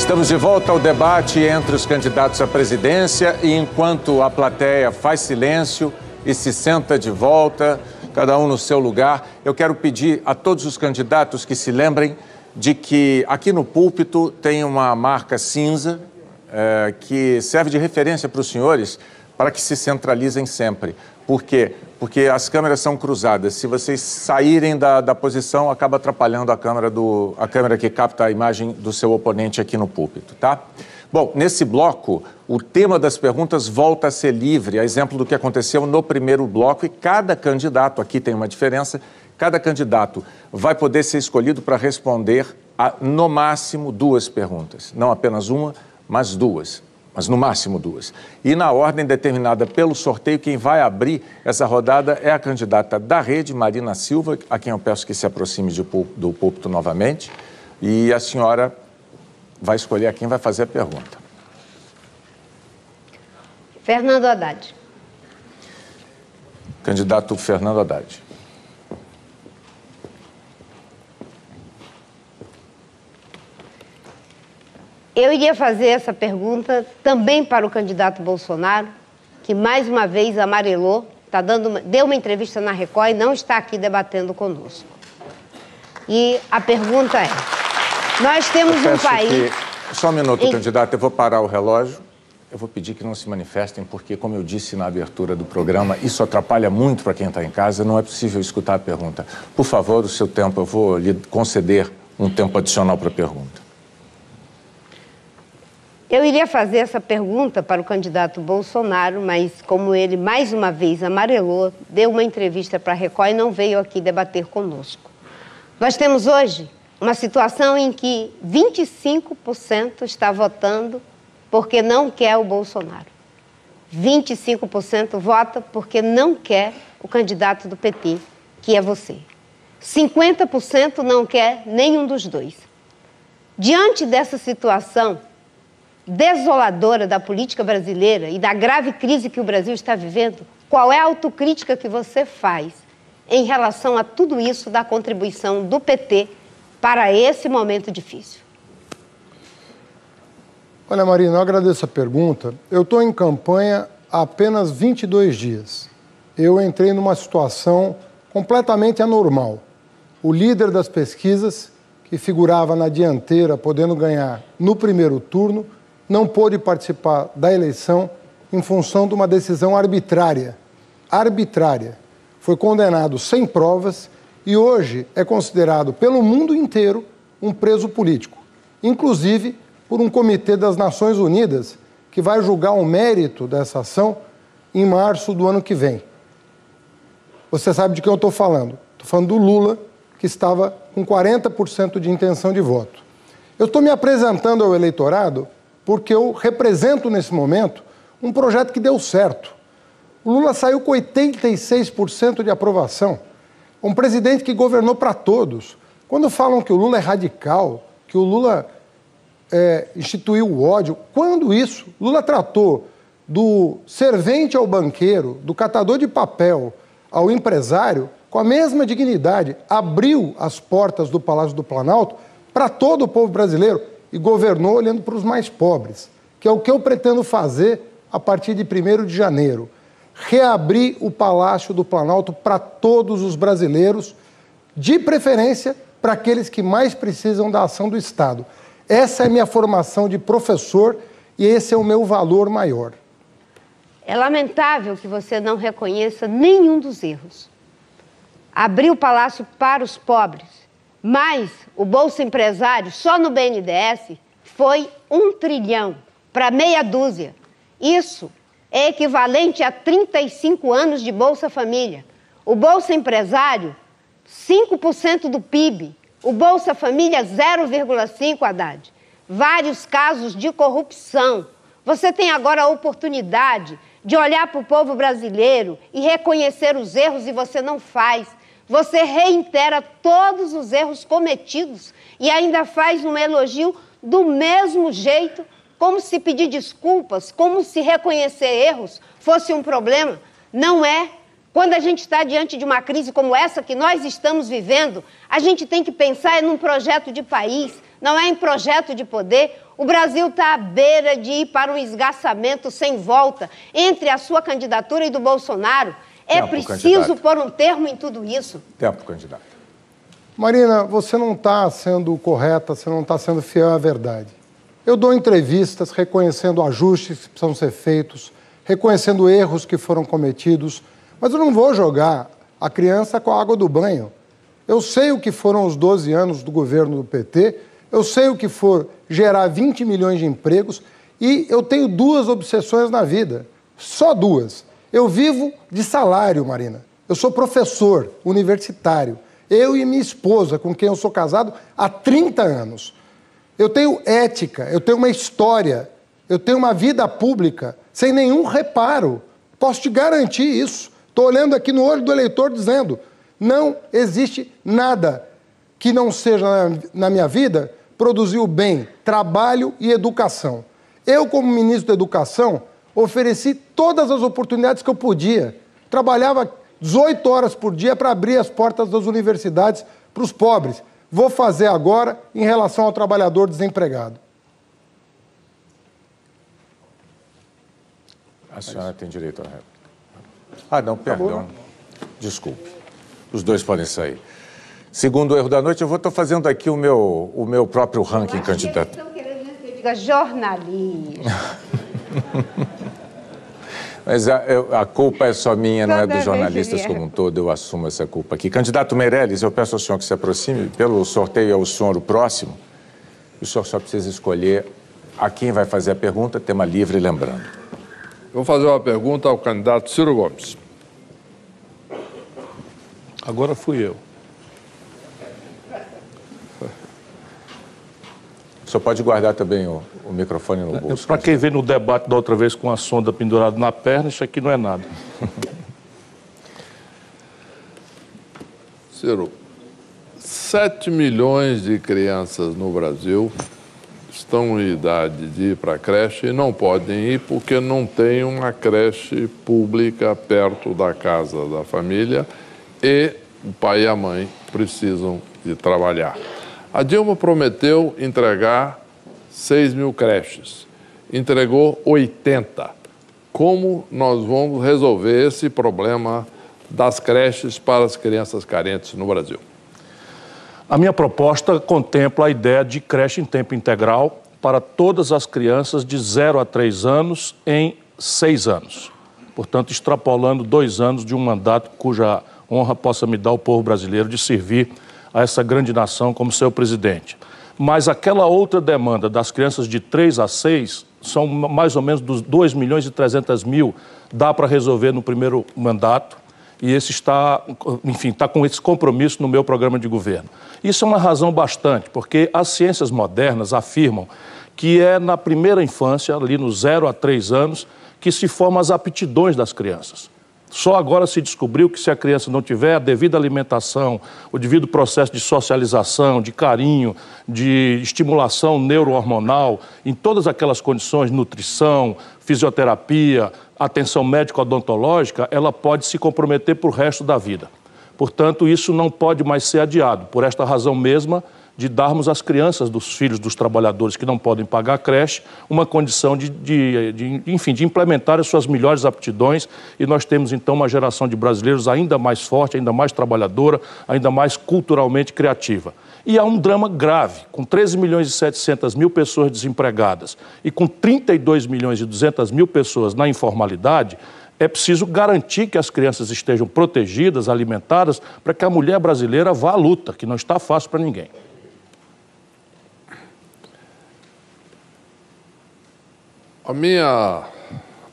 Estamos de volta ao debate entre os candidatos à presidência e enquanto a plateia faz silêncio e se senta de volta, cada um no seu lugar, eu quero pedir a todos os candidatos que se lembrem de que aqui no púlpito tem uma marca cinza que serve de referência para os senhores para que se centralizem sempre. Por quê? Porque as câmeras são cruzadas. Se vocês saírem da posição, acaba atrapalhando a câmera que capta a imagem do seu oponente aqui no púlpito, tá? Bom, nesse bloco, o tema das perguntas volta a ser livre, a exemplo do que aconteceu no primeiro bloco, e cada candidato, aqui tem uma diferença, cada candidato vai poder ser escolhido para responder a, no máximo, 2 perguntas. Não apenas uma, mas 2. Mas no máximo 2. E na ordem determinada pelo sorteio, quem vai abrir essa rodada é a candidata da Rede, Marina Silva, a quem eu peço que se aproxime do púlpito novamente. E a senhora vai escolher a quem vai fazer a pergunta. Fernando Haddad. Candidato Fernando Haddad. Eu iria fazer essa pergunta também para o candidato Bolsonaro, que mais uma vez amarelou, deu uma entrevista na Record e não está aqui debatendo conosco. E a pergunta é, nós temos um país... Só um minuto, candidato, eu vou parar o relógio. Eu vou pedir que não se manifestem, porque, como eu disse na abertura do programa, isso atrapalha muito para quem está em casa, não é possível escutar a pergunta. Por favor, o seu tempo, eu vou lhe conceder um tempo adicional para a pergunta. Eu iria fazer essa pergunta para o candidato Bolsonaro, mas como ele mais uma vez amarelou, deu uma entrevista para a Record e não veio aqui debater conosco. Nós temos hoje uma situação em que 25% está votando porque não quer o Bolsonaro. 25% vota porque não quer o candidato do PT, que é você. 50% não quer nenhum dos dois. Diante dessa situação desoladora da política brasileira e da grave crise que o Brasil está vivendo, qual é a autocrítica que você faz em relação a tudo isso da contribuição do PT para esse momento difícil? Olha, Marina, eu agradeço a pergunta. Eu estou em campanha há apenas 22 dias. Eu entrei numa situação completamente anormal. O líder das pesquisas, que figurava na dianteira, podendo ganhar no primeiro turno, não pôde participar da eleição em função de uma decisão arbitrária. Arbitrária. Foi condenado sem provas e hoje é considerado pelo mundo inteiro um preso político, inclusive por um comitê das Nações Unidas que vai julgar o mérito dessa ação em março do ano que vem. Você sabe de quem eu estou falando. Estou falando do Lula, que estava com 40% de intenção de voto. Eu estou me apresentando ao eleitorado porque eu represento, nesse momento, um projeto que deu certo. O Lula saiu com 86% de aprovação. Um presidente que governou para todos. Quando falam que o Lula é radical, que o Lula instituiu o ódio, quando isso? Lula tratou do servente ao banqueiro, do catador de papel ao empresário, com a mesma dignidade, abriu as portas do Palácio do Planalto para todo o povo brasileiro, e governou olhando para os mais pobres, que é o que eu pretendo fazer a partir de 1º de janeiro. Reabrir o Palácio do Planalto para todos os brasileiros, de preferência para aqueles que mais precisam da ação do Estado. Essa é a minha formação de professor e esse é o meu valor maior. É lamentável que você não reconheça nenhum dos erros. Abrir o Palácio para os pobres, mas o Bolsa Empresário, só no BNDES, foi 1 trilhão para meia dúzia. Isso é equivalente a 35 anos de Bolsa Família. O Bolsa Empresário, 5% do PIB. O Bolsa Família, 0,5%, Haddad. Vários casos de corrupção. Você tem agora a oportunidade de olhar para o povo brasileiro e reconhecer os erros e você não faz. Você reitera todos os erros cometidos e ainda faz um elogio do mesmo jeito, como se pedir desculpas, como se reconhecer erros fosse um problema. Não é. Quando a gente está diante de uma crise como essa que nós estamos vivendo, a gente tem que pensar num projeto de país, não é em projeto de poder. O Brasil está à beira de ir para um esgarçamento sem volta entre a sua candidatura e do Bolsonaro. É preciso pôr um termo em tudo isso. Tempo, candidato. Marina, você não está sendo correta, você não está sendo fiel à verdade. Eu dou entrevistas reconhecendo ajustes que precisam ser feitos, reconhecendo erros que foram cometidos, mas eu não vou jogar a criança com a água do banho. Eu sei o que foram os 12 anos do governo do PT, eu sei o que for gerar 20 milhões de empregos e eu tenho duas obsessões na vida, só duas. Eu vivo de salário, Marina. Eu sou professor universitário. Eu e minha esposa, com quem eu sou casado há 30 anos. Eu tenho ética, eu tenho uma história, eu tenho uma vida pública sem nenhum reparo. Posso te garantir isso. Estou olhando aqui no olho do eleitor dizendo, não existe nada que não seja na minha vida produzir o bem, trabalho e educação. Eu, como ministro da Educação, ofereci todas as oportunidades que eu podia. Trabalhava 18 horas por dia para abrir as portas das universidades para os pobres. Vou fazer agora em relação ao trabalhador desempregado. A senhora tem direito à réplica. Ah, não, perdão. Desculpe. Os dois podem sair. Segundo o erro da noite, eu estou fazendo aqui o meu próprio ranking, candidato. Estão querendo que eu diga jornalismo. Mas a culpa é só minha, não é dos jornalistas como um todo, eu assumo essa culpa aqui. Candidato Meirelles, eu peço ao senhor que se aproxime, pelo sorteio é o senhor o próximo. O senhor só precisa escolher a quem vai fazer a pergunta, tema livre, lembrando. Eu vou fazer uma pergunta ao candidato Ciro Gomes. Agora fui eu. O senhor pode guardar também o microfone no bolso. Para quem veio no debate da outra vez com a sonda pendurada na perna, isso aqui não é nada. Ciro, 7 milhões de crianças no Brasil estão em idade de ir para a creche e não podem ir porque não tem uma creche pública perto da casa da família e o pai e a mãe precisam de trabalhar. A Dilma prometeu entregar 6 mil creches, entregou 80. Como nós vamos resolver esse problema das creches para as crianças carentes no Brasil? A minha proposta contempla a ideia de creche em tempo integral para todas as crianças de 0 a 3 anos em 6 anos. Portanto, extrapolando 2 anos de um mandato cuja honra possa me dar o povo brasileiro de servir a essa grande nação como seu presidente. Mas aquela outra demanda das crianças de 3 a 6 são mais ou menos dos 2 milhões e 300 mil, dá para resolver no primeiro mandato, e esse está com esse compromisso no meu programa de governo. Isso é uma razão bastante, porque as ciências modernas afirmam que é na primeira infância, ali no 0 a 3 anos, que se formam as aptidões das crianças. Só agora se descobriu que se a criança não tiver a devida alimentação, o devido processo de socialização, de carinho, de estimulação neurohormonal, em todas aquelas condições, nutrição, fisioterapia, atenção médico-odontológica, ela pode se comprometer para o resto da vida. Portanto, isso não pode mais ser adiado, por esta razão mesma de darmos às crianças dos filhos dos trabalhadores que não podem pagar a creche uma condição de implementar as suas melhores aptidões, e nós temos então uma geração de brasileiros ainda mais forte, ainda mais trabalhadora, ainda mais culturalmente criativa. E há um drama grave, com 13 milhões e 700 mil pessoas desempregadas e com 32 milhões e 200 mil pessoas na informalidade. É preciso garantir que as crianças estejam protegidas, alimentadas, para que a mulher brasileira vá à luta, que não está fácil para ninguém. A minha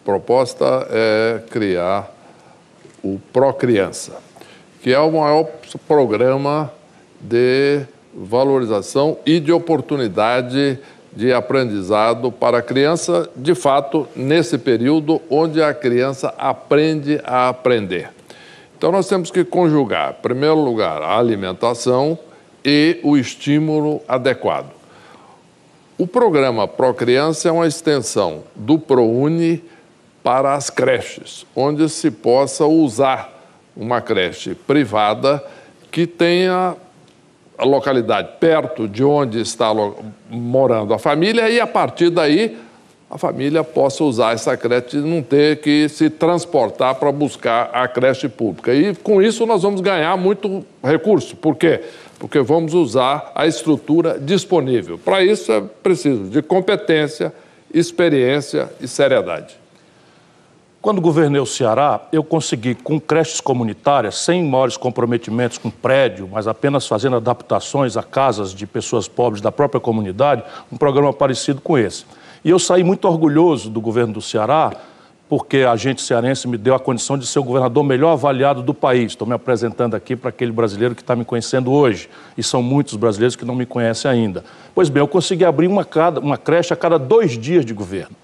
proposta é criar o Procriança, que é o maior programa de valorização e de oportunidade de aprendizado para a criança, de fato, nesse período onde a criança aprende a aprender. Então, nós temos que conjugar, em primeiro lugar, a alimentação e o estímulo adequado. O programa Procriança é uma extensão do ProUni para as creches, onde se possa usar uma creche privada que tenha a localidade perto de onde está morando a família e, a partir daí, a família possa usar essa creche e não ter que se transportar para buscar a creche pública. E, com isso, nós vamos ganhar muito recurso. Por quê? Porque vamos usar a estrutura disponível. Para isso, é preciso de competência, experiência e seriedade. Quando governei o Ceará, eu consegui, com creches comunitárias, sem maiores comprometimentos com prédio, mas apenas fazendo adaptações a casas de pessoas pobres da própria comunidade, um programa parecido com esse. E eu saí muito orgulhoso do governo do Ceará, porque a gente cearense me deu a condição de ser o governador melhor avaliado do país. Estou me apresentando aqui para aquele brasileiro que está me conhecendo hoje. E são muitos brasileiros que não me conhecem ainda. Pois bem, eu consegui abrir uma creche a cada 2 dias de governo.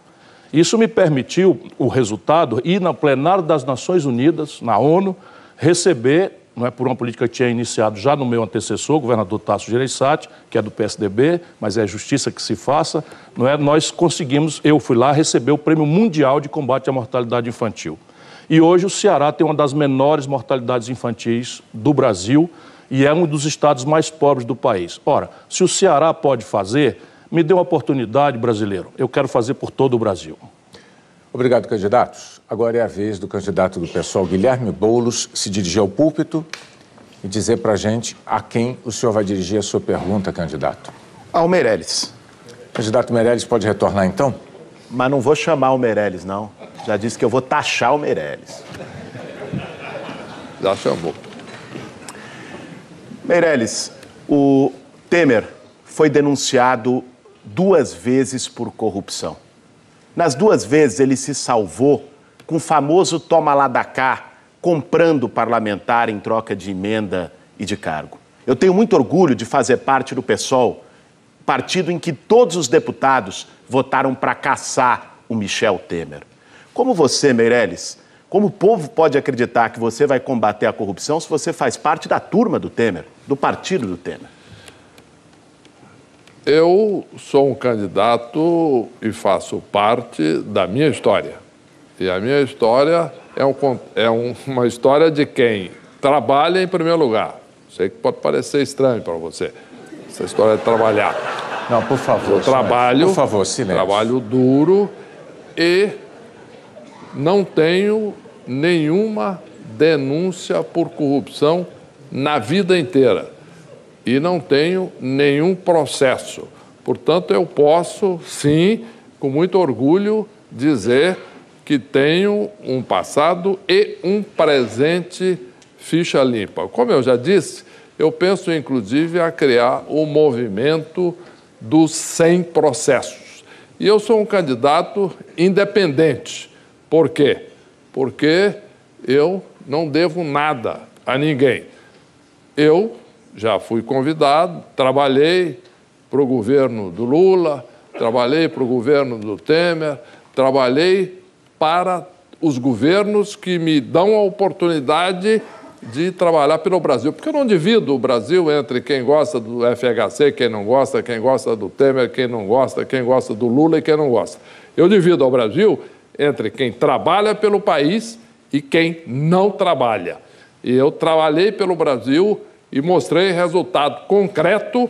Isso me permitiu, o resultado, ir na plenária das Nações Unidas, na ONU, receber, não é por uma política que tinha iniciado já no meu antecessor, o governador Tasso Gereissati, que é do PSDB, mas é justiça que se faça, não é? Nós conseguimos, eu fui lá receber o Prêmio Mundial de Combate à Mortalidade Infantil. E hoje o Ceará tem uma das menores mortalidades infantis do Brasil e é um dos estados mais pobres do país. Ora, se o Ceará pode fazer, me dê uma oportunidade, brasileiro. Eu quero fazer por todo o Brasil. Obrigado, candidatos. Agora é a vez do candidato do PSOL, Guilherme Boulos, se dirigir ao púlpito e dizer para a gente a quem o senhor vai dirigir a sua pergunta, candidato. Ao Meirelles. Candidato Meirelles pode retornar, então? Mas não vou chamar o Meirelles, não. Já disse que eu vou taxar o Meirelles. Já chamou. Meirelles, o Temer foi denunciado 2 vezes por corrupção. Nas 2 vezes ele se salvou com o famoso toma lá da cá, comprando parlamentar em troca de emenda e de cargo. Eu tenho muito orgulho de fazer parte do PSOL, partido em que todos os deputados votaram para caçar o Michel Temer. Como você, Meirelles, como o povo pode acreditar que você vai combater a corrupção se você faz parte da turma do Temer, do partido do Temer? Eu sou um candidato e faço parte da minha história. E a minha história é uma história de quem trabalha em primeiro lugar. Sei que pode parecer estranho para você, essa história de trabalhar. Não, por favor. Eu trabalho, por favor, silêncio. Trabalho duro e não tenho nenhuma denúncia por corrupção na vida inteira. E não tenho nenhum processo. Portanto, eu posso, sim, com muito orgulho, dizer que tenho um passado e um presente ficha limpa. Como eu já disse, eu penso, inclusive, a criar o movimento dos 100 processos. E eu sou um candidato independente. Por quê? Porque eu não devo nada a ninguém. Eu já fui convidado, trabalhei para o governo do Lula, trabalhei para o governo do Temer, trabalhei para os governos que me dão a oportunidade de trabalhar pelo Brasil. Porque eu não divido o Brasil entre quem gosta do FHC, quem gosta do Temer, quem não gosta, quem gosta do Lula e quem não gosta. Eu divido o Brasil entre quem trabalha pelo país e quem não trabalha. E eu trabalhei pelo Brasil e mostrei resultado concreto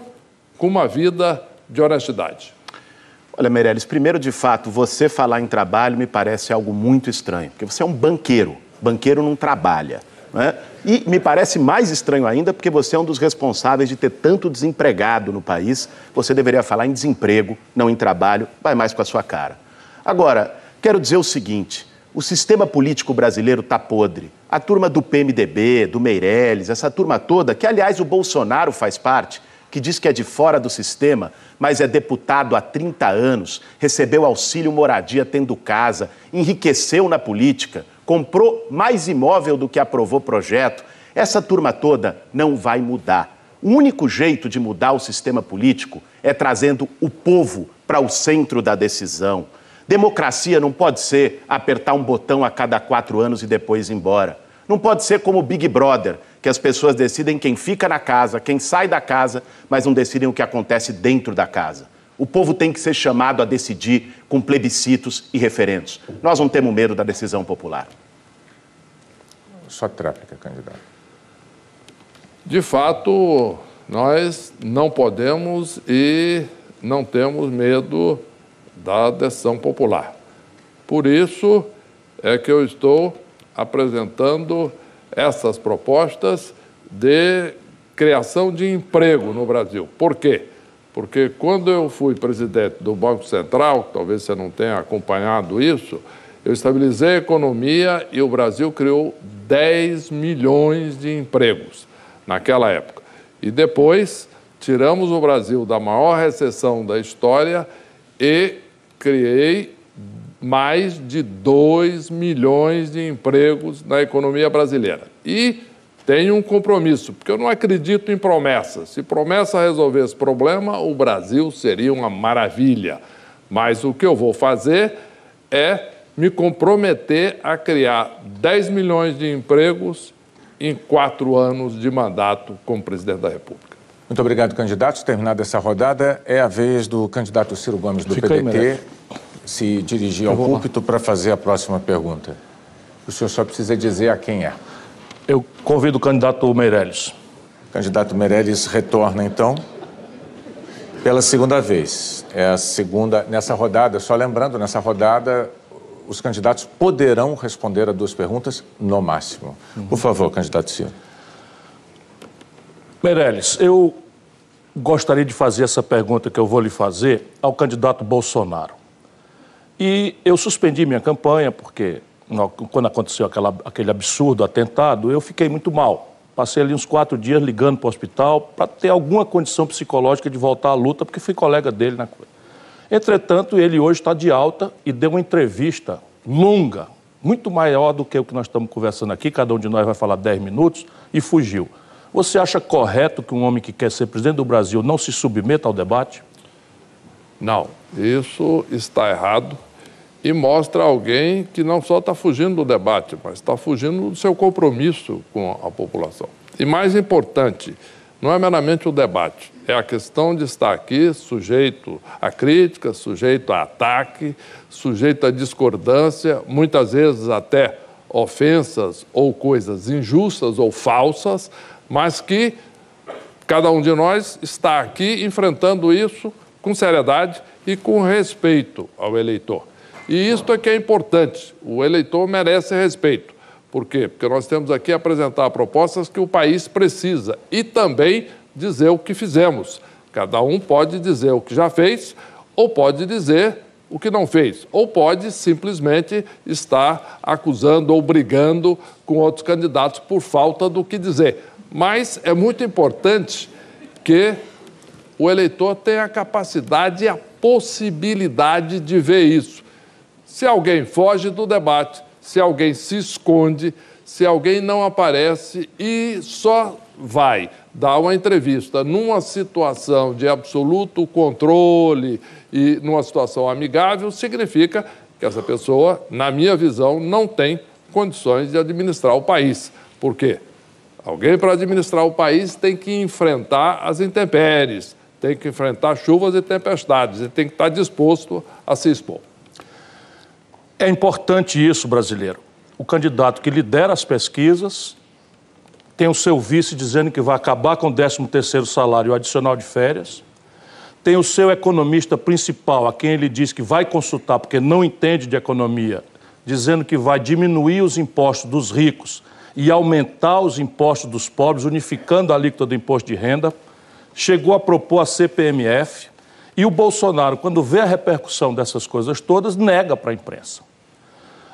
com uma vida de honestidade. Olha, Meirelles, primeiro, de fato, você falar em trabalho me parece algo muito estranho, porque você é um banqueiro. Banqueiro não trabalha, né? E me parece mais estranho ainda porque você é um dos responsáveis de ter tanto desempregado no país. Você deveria falar em desemprego, não em trabalho, vai mais com a sua cara. Agora, quero dizer o seguinte, o sistema político brasileiro está podre. A turma do PMDB, do Meirelles, essa turma toda, que aliás o Bolsonaro faz parte, que diz que é de fora do sistema, mas é deputado há 30 anos, recebeu auxílio moradia tendo casa, enriqueceu na política, comprou mais imóvel do que aprovou projeto. Essa turma toda não vai mudar. O único jeito de mudar o sistema político é trazendo o povo para o centro da decisão. Democracia não pode ser apertar um botão a cada 4 anos e depois ir embora. Não pode ser como o Big Brother, que as pessoas decidem quem fica na casa, quem sai da casa, mas não decidem o que acontece dentro da casa. O povo tem que ser chamado a decidir com plebiscitos e referendos. Nós não temos medo da decisão popular. Sua tréplica, candidato. De fato, nós não podemos e não temos medo da adesão popular. Por isso é que eu estou apresentando essas propostas de criação de emprego no Brasil. Por quê? Porque quando eu fui presidente do Banco Central, talvez você não tenha acompanhado isso, eu estabilizei a economia e o Brasil criou 10 milhões de empregos naquela época. E depois tiramos o Brasil da maior recessão da história e criei mais de 2 milhões de empregos na economia brasileira. E tenho um compromisso, porque eu não acredito em promessas. Se promessa resolver esse problema, o Brasil seria uma maravilha. Mas o que eu vou fazer é me comprometer a criar 10 milhões de empregos em 4 anos de mandato como presidente da República. Muito obrigado, candidatos. Terminada essa rodada, é a vez do candidato Ciro Gomes, do PDT, se dirigir ao púlpito para fazer a próxima pergunta. O senhor só precisa dizer a quem é. Eu convido o candidato Meirelles. O candidato Meirelles retorna, então, pela segunda vez. É a segunda, nessa rodada, só lembrando, nessa rodada, os candidatos poderão responder a 2 perguntas no máximo. Por favor, candidato Ciro. Meirelles, eu gostaria de fazer essa pergunta que eu vou lhe fazer ao candidato Bolsonaro. E eu suspendi minha campanha porque, quando aconteceu aquele absurdo atentado, eu fiquei muito mal. Passei ali uns 4 dias ligando para o hospital para ter alguma condição psicológica de voltar à luta, porque fui colega dele na coisa. Entretanto, ele hoje está de alta e deu uma entrevista longa, muito maior do que o que nós estamos conversando aqui, cada um de nós vai falar 10 minutos, e fugiu. Você acha correto que um homem que quer ser presidente do Brasil não se submeta ao debate? Não, isso está errado e mostra alguém que não só está fugindo do debate, mas está fugindo do seu compromisso com a população. E mais importante, não é meramente o debate, é a questão de estar aqui sujeito a crítica, sujeito a ataque, sujeito a discordância, muitas vezes até ofensas ou coisas injustas ou falsas, mas que cada um de nós está aqui enfrentando isso com seriedade e com respeito ao eleitor. E isto é que é importante, o eleitor merece respeito. Por quê? Porque nós temos aqui a apresentar propostas que o país precisa e também dizer o que fizemos. Cada um pode dizer o que já fez ou pode dizer o que não fez, ou pode simplesmente estar acusando ou brigando com outros candidatos por falta do que dizer. Mas é muito importante que o eleitor tenha a capacidade e a possibilidade de ver isso. Se alguém foge do debate, se alguém se esconde, se alguém não aparece e só vai dar uma entrevista numa situação de absoluto controle e numa situação amigável, significa que essa pessoa, na minha visão, não tem condições de administrar o país. Por quê? Alguém para administrar o país tem que enfrentar as intempéries, tem que enfrentar chuvas e tempestades e tem que estar disposto a se expor. É importante isso, brasileiro. O candidato que lidera as pesquisas tem o seu vice dizendo que vai acabar com o 13º salário adicional de férias, tem o seu economista principal, a quem ele diz que vai consultar porque não entende de economia, dizendo que vai diminuir os impostos dos ricos e aumentar os impostos dos pobres, unificando a alíquota do imposto de renda, chegou a propor a CPMF, e o Bolsonaro, quando vê a repercussão dessas coisas todas, nega para a imprensa.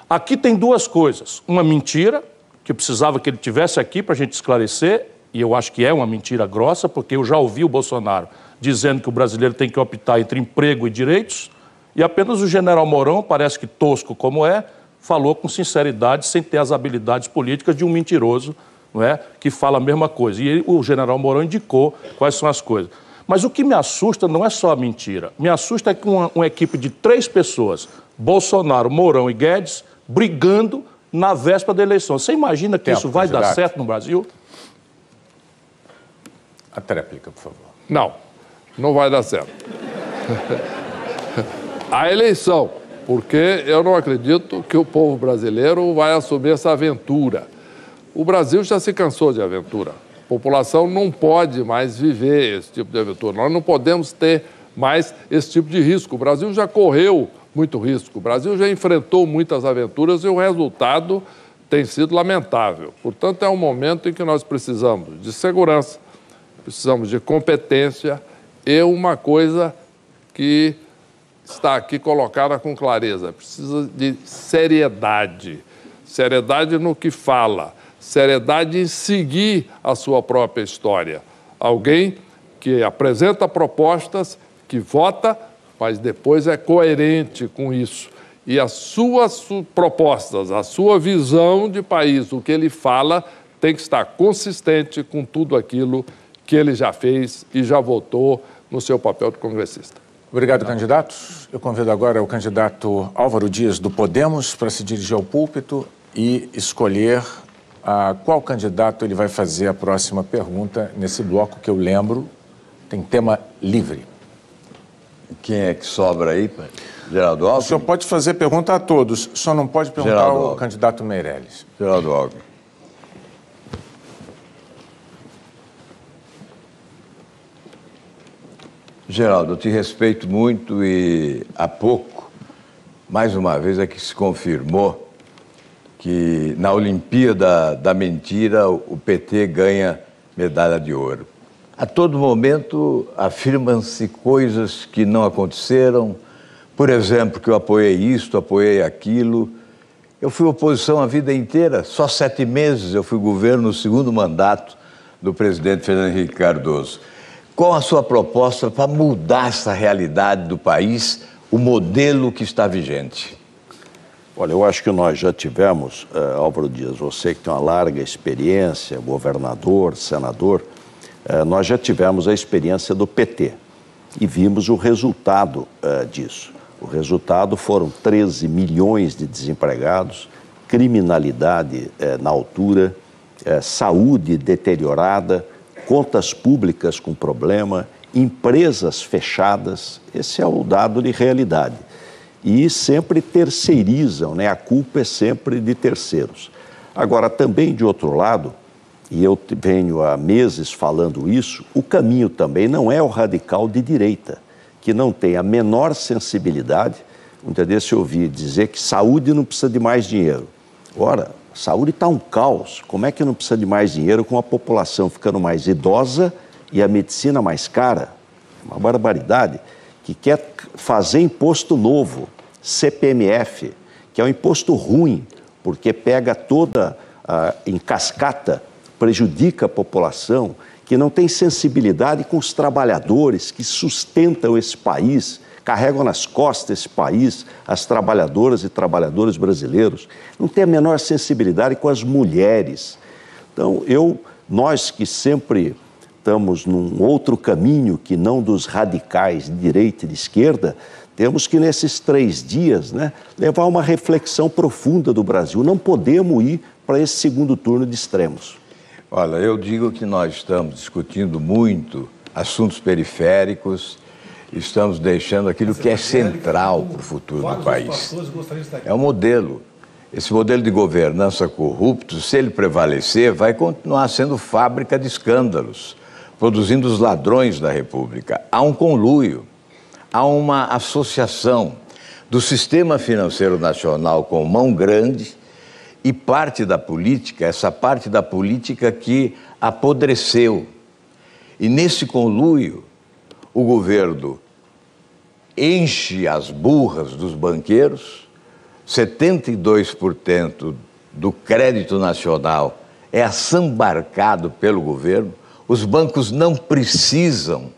Aqui tem 2 coisas, uma mentira, que eu precisava que ele tivesse aqui para a gente esclarecer, e eu acho que é uma mentira grossa, porque eu já ouvi o Bolsonaro dizendo que o brasileiro tem que optar entre emprego e direitos, e apenas o general Mourão, parece que tosco como é, falou com sinceridade, sem ter as habilidades políticas de um mentiroso, não é, que fala a mesma coisa. E o general Mourão indicou quais são as coisas. Mas o que me assusta não é só a mentira. Me assusta é que uma equipe de 3 pessoas, Bolsonaro, Mourão e Guedes, brigando na véspera da eleição. Você imagina que isso vai dar certo no Brasil? A tréplica, por favor. Não, não vai dar certo. A eleição, porque eu não acredito que o povo brasileiro vai assumir essa aventura. O Brasil já se cansou de aventura. A população não pode mais viver esse tipo de aventura. Nós não podemos ter mais esse tipo de risco. O Brasil já correu muito risco. O Brasil já enfrentou muitas aventuras e o resultado tem sido lamentável. Portanto, é um momento em que nós precisamos de segurança, precisamos de competência e uma coisa que está aqui colocada com clareza, precisa de seriedade. Seriedade no que fala, seriedade em seguir a sua própria história. Alguém que apresenta propostas, que vota, mas depois é coerente com isso. E as suas propostas, a sua visão de país, o que ele fala, tem que estar consistente com tudo aquilo que ele já fez e já votou no seu papel de congressista. Obrigado, candidatos. Eu convido agora o candidato Álvaro Dias, do Podemos, para se dirigir ao púlpito e escolher qual candidato ele vai fazer a próxima pergunta nesse bloco que eu lembro tem tema livre. Quem é que sobra aí, Geraldo Alckmin? O senhor pode fazer pergunta a todos, só não pode perguntar ao candidato Meirelles. Geraldo Alckmin. Geraldo, eu te respeito muito e há pouco, mais uma vez, é que se confirmou que na Olimpíada da Mentira o PT ganha medalha de ouro. A todo momento afirmam-se coisas que não aconteceram, por exemplo, que eu apoiei isto, apoiei aquilo. Eu fui oposição a vida inteira, só 7 meses eu fui governo no segundo mandato do presidente Fernando Henrique Cardoso. Qual a sua proposta para mudar essa realidade do país, o modelo que está vigente? Olha, eu acho que nós já tivemos, Álvaro Dias, você que tem uma larga experiência, governador, senador, nós já tivemos a experiência do PT e vimos o resultado disso. O resultado foram 13 milhões de desempregados, criminalidade na altura, saúde deteriorada, contas públicas com problema, empresas fechadas. Esse é o dado de realidade. E sempre terceirizam, né? A culpa é sempre de terceiros. Agora, também de outro lado, e eu venho há meses falando isso, o caminho também não é o radical de direita, que não tem a menor sensibilidade. Muitas vezes eu ouvi dizer que saúde não precisa de mais dinheiro. Ora, saúde está um caos. Como é que não precisa de mais dinheiro com a população ficando mais idosa e a medicina mais cara? Uma barbaridade. Que quer fazer imposto novo, CPMF, que é um imposto ruim, porque pega toda em cascata, prejudica a população, que não tem sensibilidade com os trabalhadores que sustentam esse país, carregam nas costas esse país, as trabalhadoras e trabalhadores brasileiros, não tem a menor sensibilidade com as mulheres. Então, nós que sempre estamos num outro caminho que não dos radicais de direita e de esquerda, temos que nesses 3 dias, né, levar uma reflexão profunda do Brasil. Não podemos ir para esse segundo turno de extremos. Olha, eu digo que nós estamos discutindo muito assuntos periféricos, estamos deixando aquilo que é central para o futuro do país. É um modelo. Esse modelo de governança corrupto, se ele prevalecer, vai continuar sendo fábrica de escândalos, produzindo os ladrões da República. Há um conluio, há uma associação do sistema financeiro nacional com mão grande e parte da política, essa parte da política que apodreceu. E nesse conluio, o governo enche as burras dos banqueiros, 72% do crédito nacional é assambarcado pelo governo, os bancos não precisam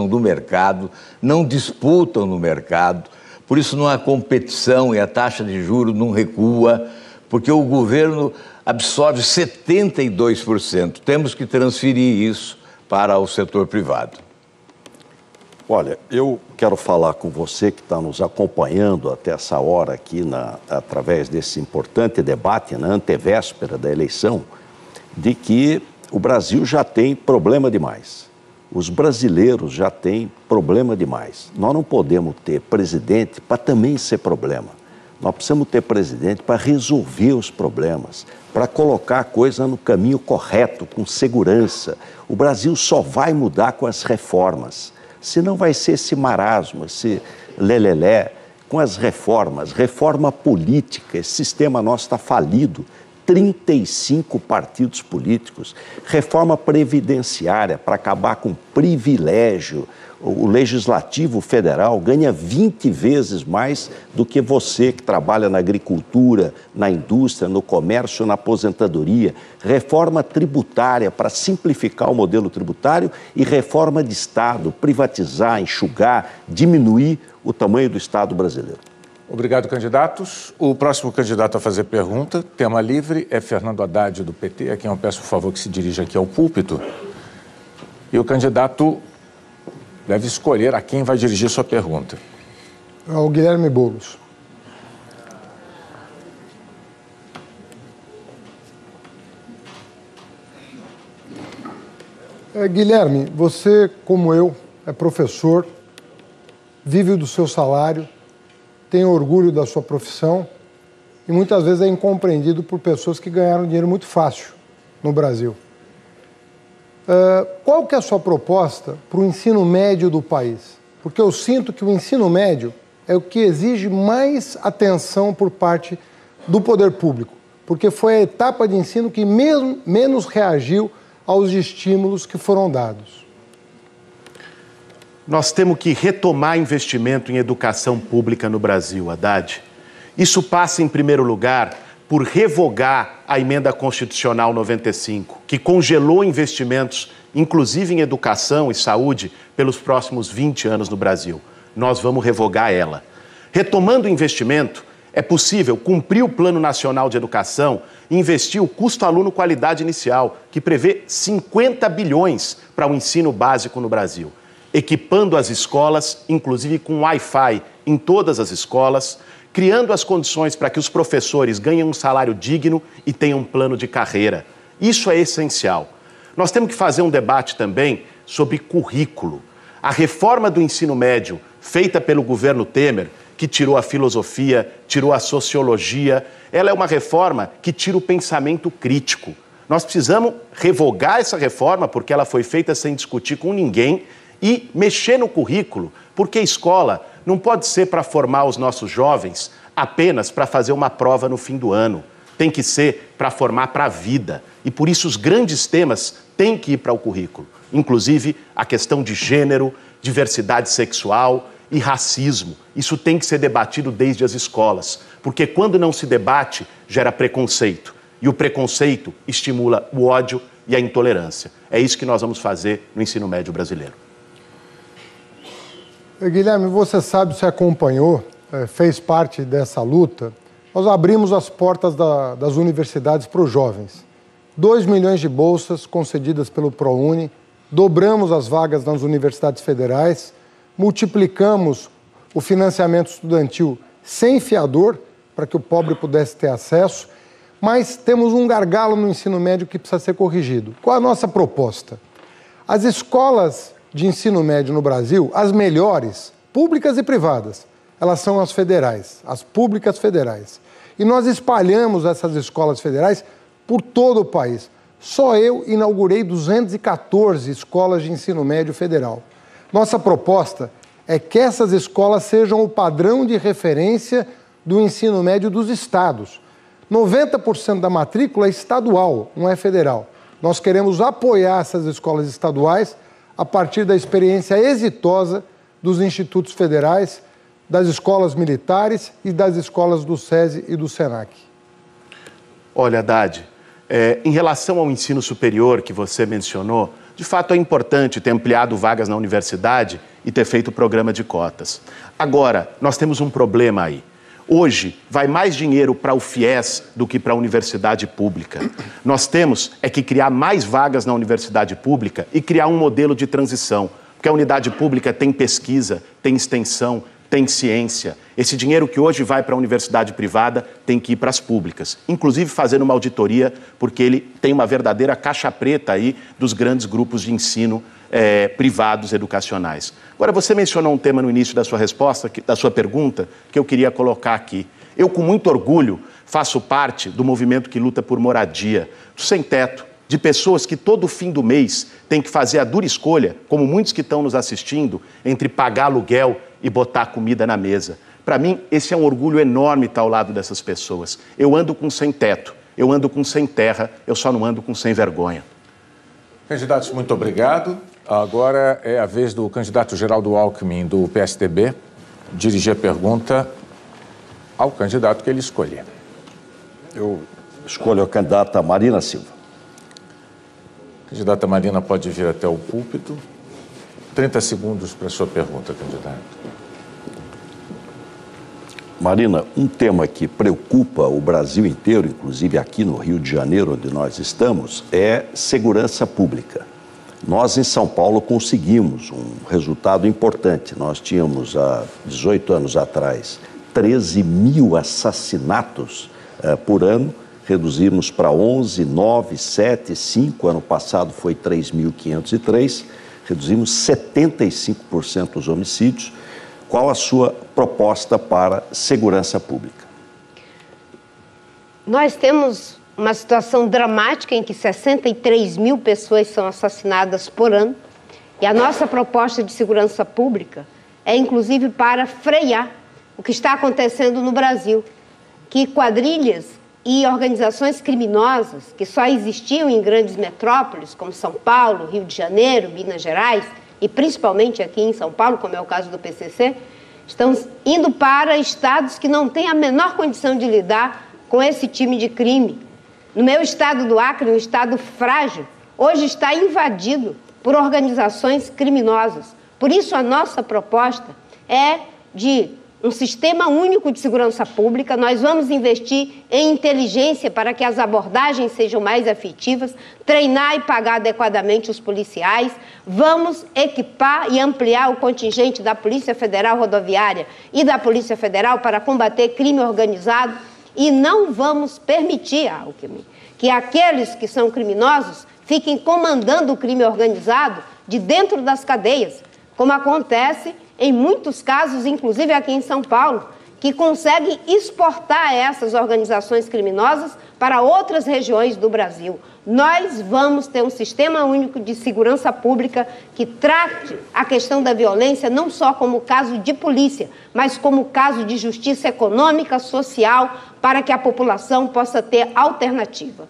do mercado, não disputam no mercado, por isso não há competição e a taxa de juros não recua, porque o governo absorve 72%. Temos que transferir isso para o setor privado. Olha, eu quero falar com você que está nos acompanhando até essa hora aqui, através desse importante debate, na antevéspera da eleição, de que o Brasil já tem problema demais. Os brasileiros já têm problema demais. Nós não podemos ter presidente para também ser problema. Nós precisamos ter presidente para resolver os problemas, para colocar a coisa no caminho correto, com segurança. O Brasil só vai mudar com as reformas, senão vai ser esse marasmo, esse lelelé, com as reformas, reforma política. Esse sistema nosso está falido. 35 partidos políticos, reforma previdenciária para acabar com privilégio. O Legislativo Federal ganha 20 vezes mais do que você que trabalha na agricultura, na indústria, no comércio, na aposentadoria. Reforma tributária para simplificar o modelo tributário e reforma de Estado, privatizar, enxugar, diminuir o tamanho do Estado brasileiro. Obrigado, candidatos. O próximo candidato a fazer pergunta, tema livre, é Fernando Haddad, do PT, a quem eu peço, por favor, que se dirija aqui ao púlpito. E o candidato deve escolher a quem vai dirigir sua pergunta. Ao Guilherme Boulos. Guilherme, você, como eu, é professor, vive do seu salário, tem orgulho da sua profissão e muitas vezes é incompreendido por pessoas que ganharam dinheiro muito fácil no Brasil. Qual que é a sua proposta para o ensino médio do país? Porque eu sinto que o ensino médio é o que exige mais atenção por parte do poder público, porque foi a etapa de ensino que menos reagiu aos estímulos que foram dados. Nós temos que retomar investimento em educação pública no Brasil, Haddad. Isso passa, em primeiro lugar, por revogar a Emenda Constitucional 95, que congelou investimentos, inclusive em educação e saúde, pelos próximos 20 anos no Brasil. Nós vamos revogar ela. Retomando o investimento, é possível cumprir o Plano Nacional de Educação e investir o custo aluno qualidade inicial, que prevê 50 bilhões para o ensino básico no Brasil, equipando as escolas, inclusive com Wi-Fi em todas as escolas, criando as condições para que os professores ganhem um salário digno e tenham um plano de carreira. Isso é essencial. Nós temos que fazer um debate também sobre currículo. A reforma do ensino médio, feita pelo governo Temer, que tirou a filosofia, tirou a sociologia, ela é uma reforma que tira o pensamento crítico. Nós precisamos revogar essa reforma, porque ela foi feita sem discutir com ninguém, e mexer no currículo, porque a escola não pode ser para formar os nossos jovens apenas para fazer uma prova no fim do ano. Tem que ser para formar para a vida. E por isso os grandes temas têm que ir para o currículo. Inclusive a questão de gênero, diversidade sexual e racismo. Isso tem que ser debatido desde as escolas. Porque quando não se debate, gera preconceito. E o preconceito estimula o ódio e a intolerância. É isso que nós vamos fazer no ensino médio brasileiro. Guilherme, você sabe, você acompanhou, fez parte dessa luta. Nós abrimos as portas das universidades para os jovens. 2 milhões de bolsas concedidas pelo ProUni, dobramos as vagas nas universidades federais, multiplicamos o financiamento estudantil sem fiador, para que o pobre pudesse ter acesso, mas temos um gargalo no ensino médio que precisa ser corrigido. Qual a nossa proposta? As escolas de ensino médio no Brasil, as melhores, públicas e privadas, elas são as federais, as públicas federais. E nós espalhamos essas escolas federais por todo o país. Só eu inaugurei 214 escolas de ensino médio federal. Nossa proposta é que essas escolas sejam o padrão de referência do ensino médio dos estados. 90% da matrícula é estadual, não é federal. Nós queremos apoiar essas escolas estaduais a partir da experiência exitosa dos institutos federais, das escolas militares e das escolas do SESI e do SENAC. Olha, Haddad, em relação ao ensino superior que você mencionou, de fato é importante ter ampliado vagas na universidade e ter feito o programa de cotas. Agora, nós temos um problema aí. Hoje, vai mais dinheiro para o FIES do que para a universidade pública. Nós temos que criar mais vagas na universidade pública e criar um modelo de transição, porque a unidade pública tem pesquisa, tem extensão, tem ciência. Esse dinheiro que hoje vai para a universidade privada tem que ir para as públicas, inclusive fazendo uma auditoria, porque ele tem uma verdadeira caixa preta aí dos grandes grupos de ensino privados educacionais. Agora, você mencionou um tema no início da sua resposta, da sua pergunta, que eu queria colocar aqui, Eu, com muito orgulho, faço parte do movimento que luta por moradia, do sem-teto, de pessoas que todo fim do mês têm que fazer a dura escolha, como muitos que estão nos assistindo, entre pagar aluguel e botar comida na mesa. Para mim, esse é um orgulho enorme estar ao lado dessas pessoas. Eu ando com sem-teto, eu ando com sem terra, eu só não ando com sem vergonha. Candidatos, muito obrigado. Agora é a vez do candidato Geraldo Alckmin, do PSDB, dirigir a pergunta ao candidato que ele escolher. Eu escolho a candidata Marina Silva. A candidata Marina pode vir até o púlpito. 30 segundos para a sua pergunta, candidato. Marina, um tema que preocupa o Brasil inteiro, inclusive aqui no Rio de Janeiro, onde nós estamos, é segurança pública. Nós, em São Paulo, conseguimos um resultado importante. Nós tínhamos, há 18 anos atrás, 13 mil assassinatos por ano. Reduzimos para 11, 9, 7, 5. Ano passado foi 3.503. Reduzimos 75% os homicídios. Qual a sua proposta para segurança pública? Nós temos uma situação dramática em que 63 mil pessoas são assassinadas por ano. E a nossa proposta de segurança pública é, inclusive, para frear o que está acontecendo no Brasil, que quadrilhas e organizações criminosas que só existiam em grandes metrópoles, como São Paulo, Rio de Janeiro, Minas Gerais, e principalmente aqui em São Paulo, como é o caso do PCC, estão indo para estados que não têm a menor condição de lidar com esse time de crime. No meu estado do Acre, um estado frágil, hoje está invadido por organizações criminosas. Por isso, a nossa proposta é de um sistema único de segurança pública. Nós vamos investir em inteligência para que as abordagens sejam mais efetivas, treinar e pagar adequadamente os policiais, vamos equipar e ampliar o contingente da Polícia Federal Rodoviária e da Polícia Federal para combater crime organizado e não vamos permitir, Alckmin, que aqueles que são criminosos fiquem comandando o crime organizado de dentro das cadeias, como acontece em muitos casos, inclusive aqui em São Paulo, que conseguem exportar essas organizações criminosas para outras regiões do Brasil. Nós vamos ter um sistema único de segurança pública que trate a questão da violência não só como caso de polícia, mas como caso de justiça econômica, social, para que a população possa ter alternativa.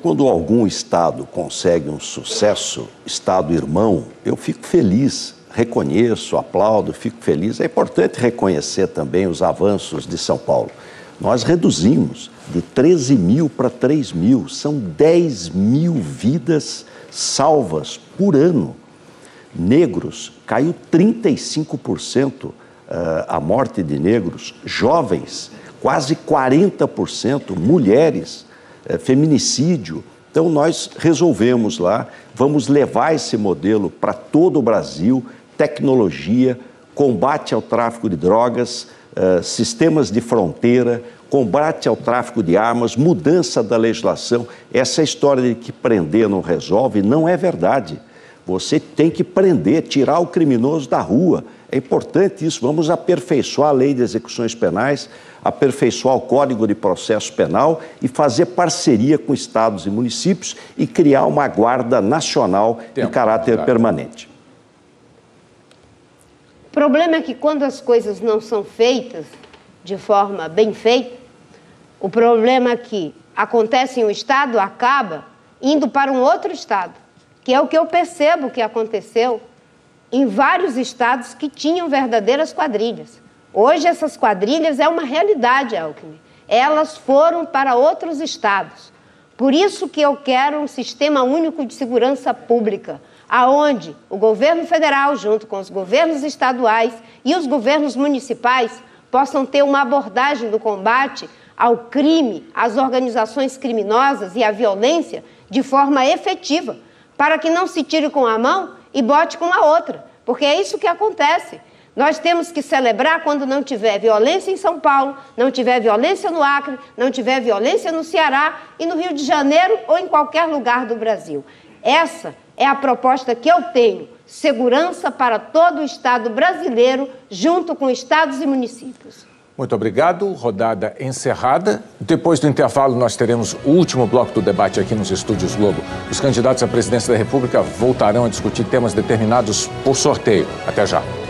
Quando algum estado consegue um sucesso, estado irmão, eu fico feliz, reconheço, aplaudo, fico feliz. É importante reconhecer também os avanços de São Paulo. Nós reduzimos de 13 mil para 3 mil, são 10 mil vidas salvas por ano. Negros, caiu 35% a morte de negros, jovens, quase 40%, mulheres, feminicídio. Então nós resolvemos lá, vamos levar esse modelo para todo o Brasil, tecnologia, combate ao tráfico de drogas, sistemas de fronteira, combate ao tráfico de armas, mudança da legislação. Essa história de que prender não resolve não é verdade. Você tem que prender, tirar o criminoso da rua. É importante isso. Vamos aperfeiçoar a lei de execuções penais, aperfeiçoar o Código de Processo Penal e fazer parceria com estados e municípios e criar uma guarda nacional de caráter permanente. O problema é que quando as coisas não são feitas de forma bem feita, o problema é que acontece em um estado, acaba indo para um outro estado, que é o que eu percebo que aconteceu em vários estados que tinham verdadeiras quadrilhas. Hoje essas quadrilhas é uma realidade, Alckmin. Elas foram para outros estados. Por isso que eu quero um sistema único de segurança pública, aonde o governo federal, junto com os governos estaduais e os governos municipais, possam ter uma abordagem do combate ao crime, às organizações criminosas e à violência de forma efetiva, para que não se tire com a mão e bote com a outra, porque é isso que acontece. Nós temos que celebrar quando não tiver violência em São Paulo, não tiver violência no Acre, não tiver violência no Ceará e no Rio de Janeiro ou em qualquer lugar do Brasil. Essa é a proposta que eu tenho, segurança para todo o Estado brasileiro, junto com estados e municípios. Muito obrigado. Rodada encerrada. Depois do intervalo, nós teremos o último bloco do debate aqui nos Estúdios Globo. Os candidatos à presidência da República voltarão a discutir temas determinados por sorteio. Até já.